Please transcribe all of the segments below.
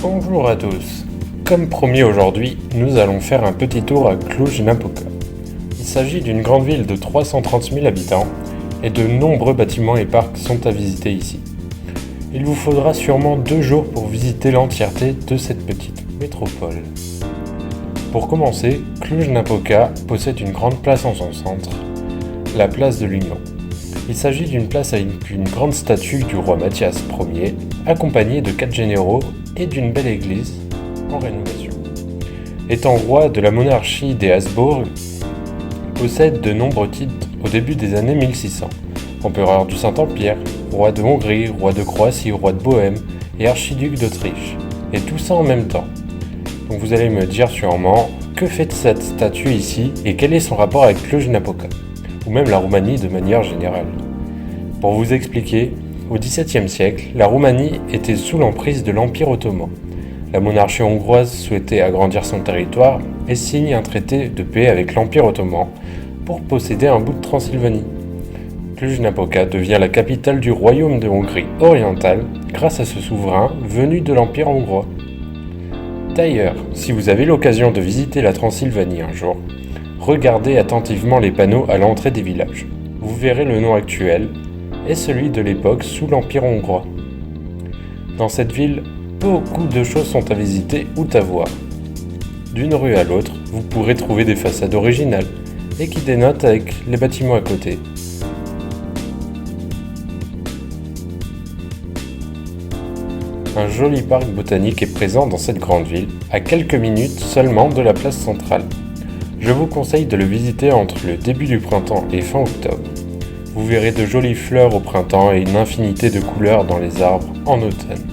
Bonjour à tous. Comme promis aujourd'hui, nous allons faire un petit tour à Cluj-Napoca. Il s'agit d'une grande ville de 330 000 habitants et de nombreux bâtiments et parcs sont à visiter ici. Il vous faudra sûrement 2 jours pour visiter l'entièreté de cette petite métropole. Pour commencer, Cluj-Napoca possède une grande place en son centre, la place de l'Union. Il s'agit d'une place avec une grande statue du roi Mathias Ier, accompagnée de 4 généraux et d'une belle église en rénovation. Étant roi de la monarchie des Habsbourg, il possède de nombreux titres au début des années 1600. Empereur du Saint-Empire, roi de Hongrie, roi de Croatie, roi de Bohême et archiduc d'Autriche. Et tout ça en même temps. Donc vous allez me dire sûrement, que fait cette statue ici et quel est son rapport avec Cluj-Napoca, ou même la Roumanie de manière générale. Pour vous expliquer, au XVIIe siècle, la Roumanie était sous l'emprise de l'Empire ottoman. La monarchie hongroise souhaitait agrandir son territoire et signe un traité de paix avec l'Empire ottoman pour posséder un bout de Transylvanie. Cluj-Napoca devient la capitale du royaume de Hongrie orientale grâce à ce souverain venu de l'Empire hongrois. D'ailleurs, si vous avez l'occasion de visiter la Transylvanie un jour, regardez attentivement les panneaux à l'entrée des villages. Vous verrez le nom actuel et celui de l'époque sous l'Empire hongrois. Dans cette ville, beaucoup de choses sont à visiter ou à voir. D'une rue à l'autre, vous pourrez trouver des façades originales et qui dénotent avec les bâtiments à côté. Un joli parc botanique est présent dans cette grande ville, à quelques minutes seulement de la place centrale. Je vous conseille de le visiter entre le début du printemps et fin octobre. Vous verrez de jolies fleurs au printemps et une infinité de couleurs dans les arbres en automne.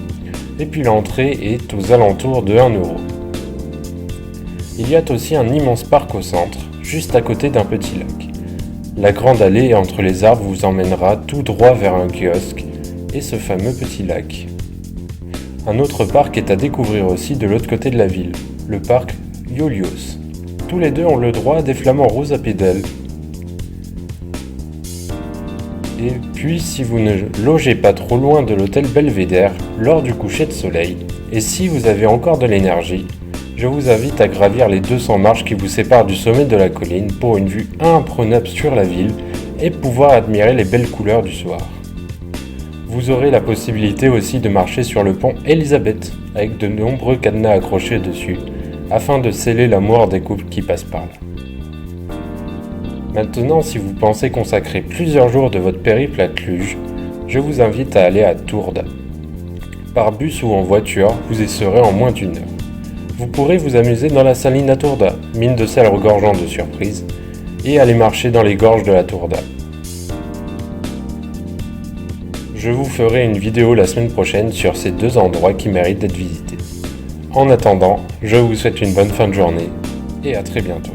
Et puis l'entrée est aux alentours de 1 €. Il y a aussi un immense parc au centre, juste à côté d'un petit lac. La grande allée entre les arbres vous emmènera tout droit vers un kiosque et ce fameux petit lac. Un autre parc est à découvrir aussi de l'autre côté de la ville, le parc Iolios. Tous les deux ont le droit à des flamants roses à pédales. Et puis si vous ne logez pas trop loin de l'hôtel Belvédère lors du coucher de soleil, et si vous avez encore de l'énergie, je vous invite à gravir les 200 marches qui vous séparent du sommet de la colline pour une vue imprenable sur la ville et pouvoir admirer les belles couleurs du soir. Vous aurez la possibilité aussi de marcher sur le pont Elisabeth avec de nombreux cadenas accrochés dessus afin de sceller la mort des couples qui passent par là. Maintenant, si vous pensez consacrer plusieurs jours de votre périple à Cluj, je vous invite à aller à Tourda. Par bus ou en voiture, vous y serez en moins d'1 heure. Vous pourrez vous amuser dans la saline à Tourda, mine de sel regorgeant de surprises, et aller marcher dans les gorges de la Tourda. Je vous ferai une vidéo la semaine prochaine sur ces 2 endroits qui méritent d'être visités. En attendant, je vous souhaite une bonne fin de journée et à très bientôt.